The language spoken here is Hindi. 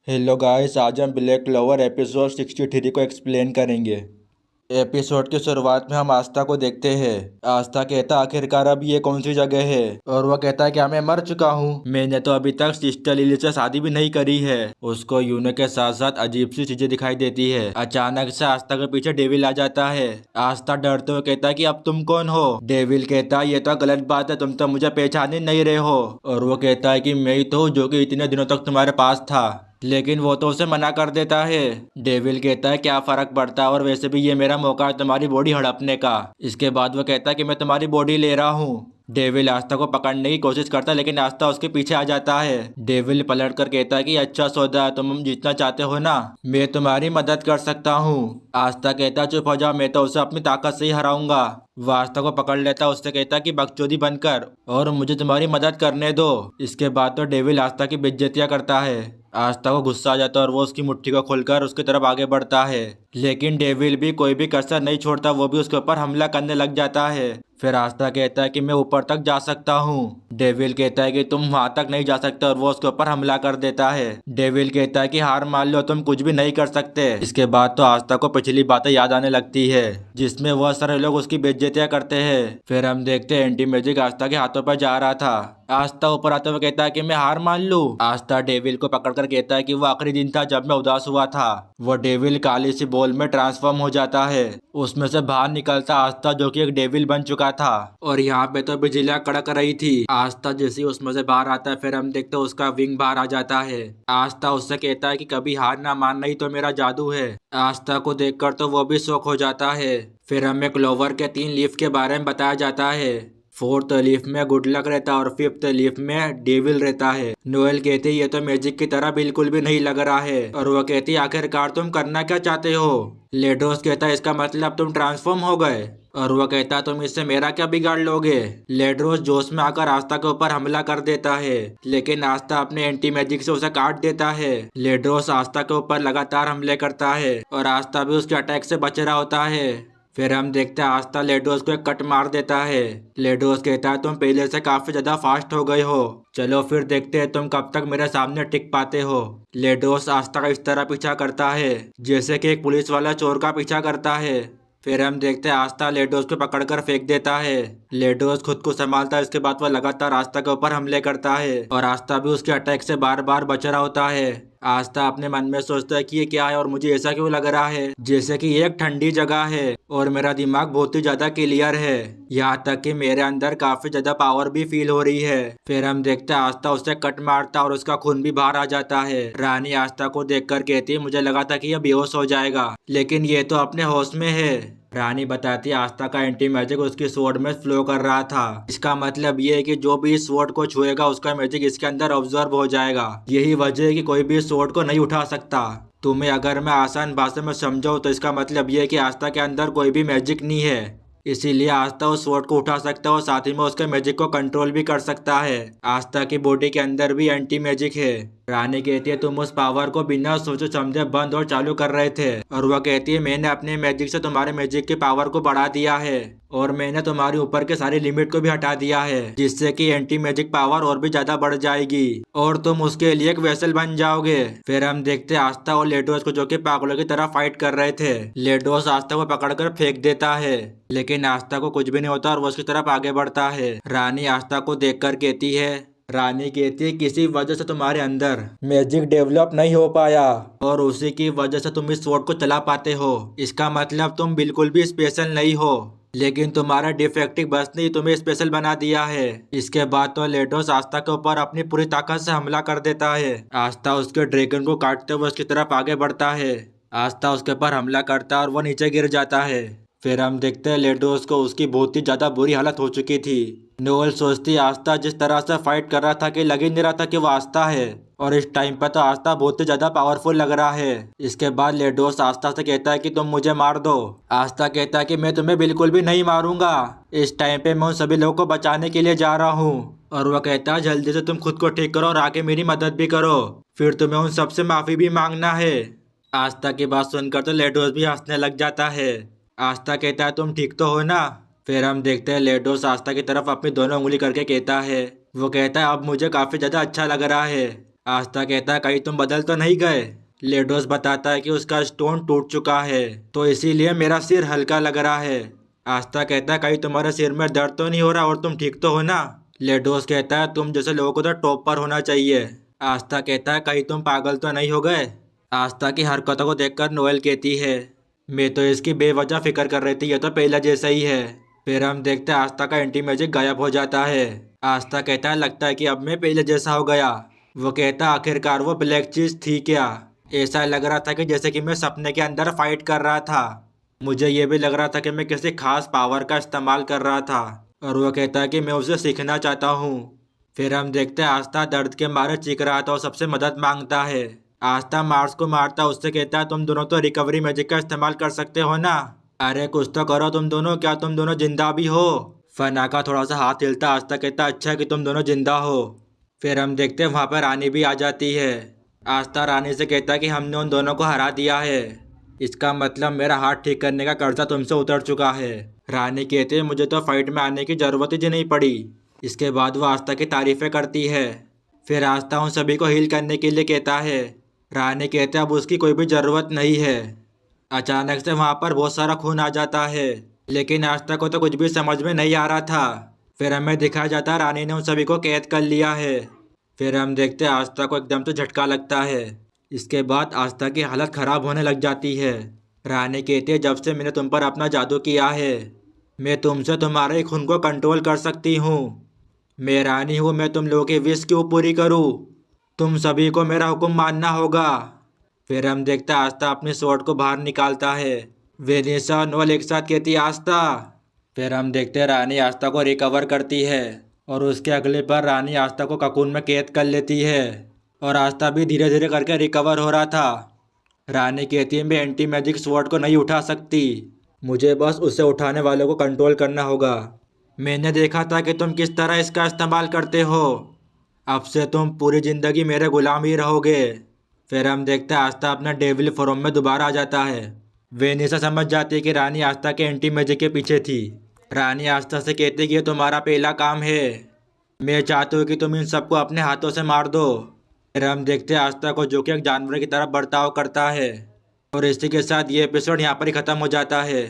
हेलो गाइस, आज हम ब्लैक क्लोवर एपिसोड 63 को एक्सप्लेन करेंगे। एपिसोड की शुरुआत में हम आस्था को देखते हैं। आस्था कहता आखिरकार अब ये कौन सी जगह है, और वह कहता है कि मैं मर चुका हूँ। मैंने तो अभी तक सिस्टर लिली से शादी भी नहीं करी है। उसको यूनो के साथ साथ अजीब सी चीजें दिखाई देती है। अचानक से आस्था के पीछे डेविल आ जाता है। आस्था डरते हुए कहता है कि अब तुम कौन हो। डेविल कहता है ये तो गलत बात है, तुम तो मुझे पहचान ही नहीं रहे हो। और वो कहता है कि मैं ही तो हूँ जो कि इतने दिनों तक तुम्हारे पास था। लेकिन वो तो उसे मना कर देता है। डेविल कहता है क्या फर्क पड़ता है, और वैसे भी ये मेरा मौका है तुम्हारी बॉडी हड़पने का। इसके बाद वो कहता है कि मैं तुम्हारी बॉडी ले रहा हूँ। डेविल आस्था को पकड़ने की कोशिश करता है, लेकिन आस्था उसके पीछे आ जाता है। डेविल पलट कर कहता है कि अच्छा सौदा है, तुम जीतना चाहते हो ना, मैं तुम्हारी मदद कर सकता हूँ। आस्था कहता है चुप हो जाओ, मैं तो उसे अपनी ताकत से ही हराऊंगा। वो आस्था को पकड़ लेता है, उससे कहता है कि बकचोदी बनकर और मुझे तुम्हारी मदद करने दो। इसके बाद तो डेविल आस्था की बेइज्जतियां करता है। आस्था को गुस्सा आ जाता है और वो उसकी मुट्ठी को खोलकर उसकी तरफ आगे बढ़ता है। लेकिन डेविल भी कोई भी कसर नहीं छोड़ता, वो भी उसके ऊपर हमला करने लग जाता है। फिर आस्था कहता है कि मैं ऊपर तक जा सकता हूँ। डेविल कहता है कि तुम वहां तक नहीं जा सकते, और वो उसके ऊपर हमला कर देता है। डेविल कहता है कि हार मान लो, तुम कुछ भी नहीं कर सकते। इसके बाद तो आस्था को पिछली बातें याद आने लगती है, जिसमें वह सारे लोग उसकी बेइज्जतियां करते हैं। फिर हम देखते हैं एंटी मैजिक आस्था के हाथों पर जा रहा था। आस्था ऊपर आते हुए कहता है कि मैं हार मान लूं। आस्था डेविल को पकड़कर कहता है कि वो आखिरी दिन था जब मैं उदास हुआ था। वो डेविल काली सी बॉल में ट्रांसफॉर्म हो जाता है। उसमें से बाहर निकलता आस्था, जो कि एक डेविल बन चुका था। और यहाँ पे तो बिजलियां कड़क रही थी। आस्था जैसे ही उसमें से बाहर आता है, फिर हम देखते हैं उसका विंग बाहर आ जाता है। आस्था उससे कहता है कि कभी हार ना मानना ही तो मेरा जादू है। आस्था को देखकर तो वो भी शौक हो जाता है। फिर हमें क्लोवर के 3 लीफ के बारे में बताया जाता है। 4th लीफ में गुड लक रहता है और 5th लीफ में डेविल रहता है। नोएल कहती है ये तो मैजिक की तरह बिल्कुल भी नहीं लग रहा है, और वो कहती है आखिरकार तुम करना क्या चाहते हो। लेडोस कहता है इसका मतलब तुम ट्रांसफॉर्म हो गए, और वह कहता है तुम इससे मेरा क्या बिगाड़ लोगे। लेड्रोस जोश में आकर आस्था के ऊपर हमला कर देता है, लेकिन आस्था अपने एंटी मैजिक से उसे काट देता है। लेड्रोस आस्था के ऊपर लगातार हमले करता है, और आस्था भी उसके अटैक से बच रहा होता है। फिर हम देखते हैं आस्था लेडोस को एक कट मार देता है। लेडोस कहता है तुम पहले से काफी ज्यादा फास्ट हो गए हो, चलो फिर देखते हैं तुम कब तक मेरे सामने टिक पाते हो। लेडोस आस्था का इस तरह पीछा करता है जैसे कि एक पुलिस वाला चोर का पीछा करता है। फिर हम देखते हैं आस्था लेडोस को पकड़कर फेंक देता है। लेडोस खुद को संभालता है, इसके बाद वह लगातार आस्था के ऊपर हमले करता है, और आस्था भी उसके अटैक से बार बार बच रहा होता है। आस्था अपने मन में सोचता है कि ये क्या है, और मुझे ऐसा क्यों लग रहा है जैसे कि ये एक ठंडी जगह है, और मेरा दिमाग बहुत ही ज्यादा क्लियर है। यहाँ तक कि मेरे अंदर काफी ज्यादा पावर भी फील हो रही है। फिर हम देखते हैं आस्था उसे कट मारता और उसका खून भी बाहर आ जाता है। रानी आस्था को देखकर कहती है मुझे लगा था कि यह बेहोश हो जाएगा, लेकिन ये तो अपने होश में है। रानी बताती है आस्था का एंटी मैजिक उसकी स्वॉर्ड में फ्लो कर रहा था। इसका मतलब ये है कि जो भी इस स्वॉर्ड को छुएगा उसका मैजिक इसके अंदर ऑब्जर्व हो जाएगा। यही वजह है कि कोई भी इस स्वॉर्ड को नहीं उठा सकता। तुम्हें अगर मैं आसान भाषा में समझाऊं तो इसका मतलब ये है कि आस्था के अंदर कोई भी मैजिक नहीं है, इसीलिए आस्था उस स्वॉर्ड को उठा सकता है और साथ ही में उसके मैजिक को कंट्रोल भी कर सकता है। आस्था की बॉडी के अंदर भी एंटी मैजिक है। रानी कहती है तुम उस पावर को बिना सोचे समझे बंद और चालू कर रहे थे, और वह कहती है मैंने अपने मैजिक से तुम्हारे मैजिक की पावर को बढ़ा दिया है, और मैंने तुम्हारे ऊपर के सारी लिमिट को भी हटा दिया है, जिससे कि एंटी मैजिक पावर और भी ज्यादा बढ़ जाएगी और तुम उसके लिए एक वेसल बन जाओगे। फिर हम देखते हैं आस्था और लेडोस को, जो कि पागलों की तरह फाइट कर रहे थे। लेडोस आस्था को पकड़कर फेंक देता है, लेकिन आस्था को कुछ भी नहीं होता और वो उसकी तरफ आगे बढ़ता है। रानी आस्था को देखकर कहती है किसी वजह से तुम्हारे अंदर मैजिक डेवलप नहीं हो पाया, और उसी की वजह से तुम इस स्वॉर्ड को चला पाते हो। इसका मतलब तुम बिल्कुल भी स्पेशल नहीं हो, लेकिन तुम्हारा डिफेक्टिव बस ने तुम्हें स्पेशल बना दिया है। इसके बाद तो लेडोस आस्था के ऊपर अपनी पूरी ताकत से हमला कर देता है। आस्था उसके ड्रैगन को काटते हुए उसकी तरफ आगे बढ़ता है। आस्था उसके ऊपर हमला करता है और वो नीचे गिर जाता है। फिर हम देखते हैं लेडोस को उसकी बहुत ही ज्यादा बुरी हालत हो चुकी थी। नोएल सोचती आस्था जिस तरह से फाइट कर रहा था कि लग ही नहीं रहा था कि वो आस्था है, और इस टाइम पर तो आस्था बहुत ही ज्यादा पावरफुल लग रहा है। इसके बाद लेडोस आस्था से कहता है कि तुम मुझे मार दो। आस्था कहता है कि मैं तुम्हें बिल्कुल भी नहीं मारूंगा, इस टाइम पे मैं उन सभी लोगों को बचाने के लिए जा रहा हूँ। और वह कहता है जल्दी से तुम खुद को ठीक करो और आके मेरी मदद भी करो, फिर तुम्हें उन सबसे माफी भी मांगना है। आस्था की बात सुनकर तो लेडोस भी हंसने लग जाता है। आस्था कहता है तुम ठीक तो हो ना। फिर हम देखते हैं लेडोस आस्था की तरफ अपनी दोनों उंगली करके कहता है, वो कहता है अब मुझे काफी ज्यादा अच्छा लग रहा है। आस्था कहता है कहीं तुम बदल तो नहीं गए। लेडोस बताता है कि उसका स्टोन टूट चुका है तो इसीलिए मेरा सिर हल्का लग रहा है। आस्था कहता है कहीं तुम्हारे सिर में दर्द तो नहीं हो रहा और तुम ठीक तो हो ना। लेडोस कहता है तुम जैसे लोगों को तो टॉप पर होना चाहिए। आस्था कहता है कहीं तुम पागल तो नहीं हो गए। आस्था की हरकतों को देखकर नोएल कहती है मैं तो इसकी बेवजह फिक्र कर रही थी, ये तो पहले जैसा ही है। फिर हम देखते हैं आस्था का एंटी मैजिक गायब हो जाता है। आस्था कहता है लगता है कि अब मैं पहले जैसा हो गया। वो कहता आखिरकार वो ब्लैक चीज थी क्या। ऐसा लग रहा था कि जैसे कि मैं सपने के अंदर फाइट कर रहा था। मुझे ये भी लग रहा था कि मैं किसी खास पावर का इस्तेमाल कर रहा था। और वो कहता है कि मैं उसे सीखना चाहता हूँ। फिर हम देखते हैं आस्था दर्द के मारे चीख रहा था और सबसे मदद मांगता है। आस्था मार्स को मारता उससे कहता है तुम दोनों तो रिकवरी मैजिक का इस्तेमाल कर सकते हो ना। अरे कुछ तो करो तुम दोनों, क्या तुम दोनों जिंदा भी हो। फना का थोड़ा सा हाथ हिलता, आस्था कहता अच्छा है कि तुम दोनों जिंदा हो। फिर हम देखते हैं वहाँ पर रानी भी आ जाती है। आस्था रानी से कहता है कि हमने उन दोनों को हरा दिया है, इसका मतलब मेरा हाथ ठीक करने का कर्जा तुमसे उतर चुका है। रानी कहती है मुझे तो फाइट में आने की जरूरत ही नहीं पड़ी। इसके बाद वो आस्था की तारीफें करती है। फिर आस्था उन सभी को हील करने के लिए कहता है। रानी कहते अब उसकी कोई भी ज़रूरत नहीं है। अचानक से वहाँ पर बहुत सारा खून आ जाता है, लेकिन आस्था को तो कुछ भी समझ में नहीं आ रहा था। फिर हमें दिखाया जाता है रानी ने उन सभी को कैद कर लिया है। फिर हम देखते हैं आस्था को एकदम से झटका लगता है। इसके बाद आस्था की हालत ख़राब होने लग जाती है। रानी कहती है जब से मैंने तुम पर अपना जादू किया है मैं तुमसे तुम्हारे खून को कंट्रोल कर सकती हूँ। मैं रानी हूँ, मैं तुम लोगों की विश क्यों पूरी करूँ। तुम सभी को मेरा हुक्म मानना होगा। फिर हम देखते हैं आस्था अपने स्वॉर्ड को बाहर निकालता है। वेनिसा और नोएल एक साथ कहती है आस्था। फिर हम देखते हैं रानी आस्था को रिकवर करती है और उसके अगले पर रानी आस्था को ककून में कैद कर लेती है और आस्था भी धीरे धीरे करके रिकवर हो रहा था। रानी कहती है मैं एंटी मैजिक स्वॉर्ड को नहीं उठा सकती, मुझे बस उसे उठाने वालों को कंट्रोल करना होगा। मैंने देखा था कि तुम किस तरह इसका इस्तेमाल करते हो, अब से तुम पूरी ज़िंदगी मेरे गुलाम ही रहोगे। फिर हम देखते हैं आस्था अपना डेविल फॉर्म में दोबारा आ जाता है। वेनिसा समझ जाती है कि रानी आस्था के एंटी मैजिक के पीछे थी। रानी आस्था से कहती है कि ये तुम्हारा पहला काम है, मैं चाहती हूँ कि तुम इन सबको अपने हाथों से मार दो। फिर हम देखते हैं आस्था को जो कि एक जानवर की तरह बर्ताव करता है। और इसी के साथ ये एपिसोड यहाँ पर ही ख़त्म हो जाता है।